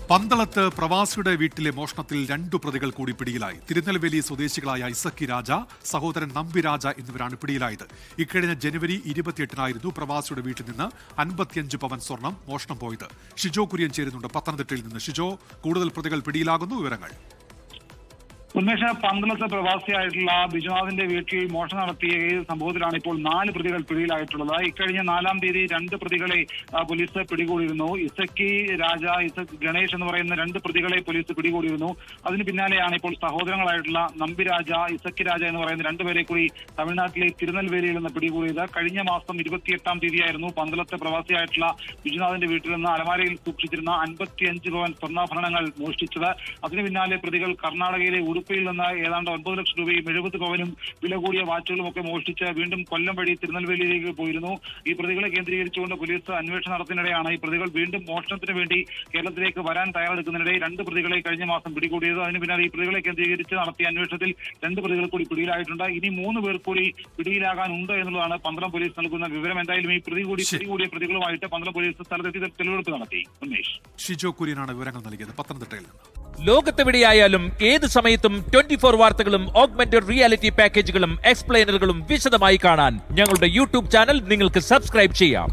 പന്തളത്ത് പ്രവാസിയുടെ വീട്ടിലെ മോഷണത്തിൽ 2 പ്രതികൾ കൂടി പിടിയിലായി. തിരുനെൽവേലി സ്വദേശികളായ ഇസക്കി രാജ, സഹോദരൻ നമ്പി രാജ എന്നിവരാണ് പിടിയിലായത്. ഇക്കഴിഞ്ഞ ജനുവരി 28-നായിരുന്നു പ്രവാസിയുടെ വീട്ടിൽ നിന്ന് 55 പവൻ സ്വർണം മോഷണം പോയത്. ഷിജോ കുര്യൻ ചേരുന്നുണ്ട് പത്തനംതിട്ടയിൽ നിന്ന്. ഷിജോ, കൂടുതൽ പ്രതികൾ പിടിയിലാകുന്നു, വിവരങ്ങൾ. ഉന്മേഷ, പന്തളത്ത് പ്രവാസിയായിട്ടുള്ള ബിജുനാഥിന്റെ വീട്ടിൽ മോഷണം നടത്തിയ സംഭവത്തിലാണ് ഇപ്പോൾ 4 പ്രതികൾ പിടിയിലായിട്ടുള്ളത്. ഇക്കഴിഞ്ഞ 4-ാം തീയതി 2 പ്രതികളെ പോലീസ് പിടികൂടിയിരുന്നു. ഇസക്കി രാജ, ഗണേഷ് എന്ന് പറയുന്ന 2 പ്രതികളെ പോലീസ് പിടികൂടിയിരുന്നു. അതിന് പിന്നാലെയാണ് ഇപ്പോൾ സഹോദരങ്ങളായിട്ടുള്ള നമ്പി രാജ, ഇസക്കി രാജ എന്ന് പറയുന്ന 2 പേരെ കൂടി തമിഴ്നാട്ടിലെ തിരുനെൽവേലിയിൽ നിന്ന് പിടികൂടിയത്. കഴിഞ്ഞ മാസം 28-ാം തീയതിയായിരുന്നു പന്തളത്ത് പ്രവാസിയായിട്ടുള്ള ബിജുനാഥിന്റെ വീട്ടിൽ നിന്ന് അലമാരയിൽ സൂക്ഷിച്ചിരുന്ന 55 പവൻ സ്വർണ്ണാഭരണങ്ങൾ മോഷ്ടിച്ചത്. അതിന് പിന്നാലെ പ്രതികൾ കർണാടകയിലെ ഉടുപ്പിൽ നിന്ന് ഏതാണ്ട് 9 ലക്ഷം രൂപയും 70 പവനും വില കൂടിയ വാച്ചുകളും ഒക്കെ മോഷ്ടിച്ച് വീണ്ടും കൊല്ലം വഴി തിരുനെൽവേലിയിലേക്ക് പോയിരുന്നു. ഈ പ്രതികളെ കേന്ദ്രീകരിച്ചുകൊണ്ട് പോലീസ് അന്വേഷണം നടത്തുന്നതിനിടെയാണ് ഈ പ്രതികൾ വീണ്ടും മോഷണത്തിന് വേണ്ടി കേരളത്തിലേക്ക് വരാൻ തയ്യാറെടുക്കുന്നതിനിടെ 2 പ്രതികളെ കഴിഞ്ഞ മാസം പിടികൂടിയത്. അതിന് പിന്നാലെ ഈ പ്രതികളെ കേന്ദ്രീകരിച്ച് നടത്തിയ അന്വേഷണത്തിൽ 2 പ്രതികൾ കൂടി പിടിയിലായിട്ടുണ്ട്. ഇനി 3 പേർ കൂടി പിടിയിലാകാനുണ്ട് എന്നുള്ളതാണ് പന്തളം പോലീസ് നൽകുന്ന വിവരം. എന്തായാലും ഈ പിടികൂടിയ പ്രതികളുമായിട്ട് പന്തളം പോലീസ് സ്ഥലത്തെത്തി തെളിവെടുപ്പ് നടത്തി. ഉന്മേഷ്, ഷിജോ കുര്യനാണ് വിവരങ്ങൾ നൽകിയത് പത്തനംതിട്ടയിൽ നിന്ന്. ലോകത്തെവിടെയായാലും ഏത് സമയത്തും 24 വാർത്തകളും ഓഗ്മെന്റഡ് റിയാലിറ്റി പാക്കേജുകളും എക്സ്പ്ലെയിനറുകളും വിശദമായി കാണാൻ ഞങ്ങളുടെ യൂട്യൂബ് ചാനൽ നിങ്ങൾക്ക് സബ്സ്ക്രൈബ് ചെയ്യാം.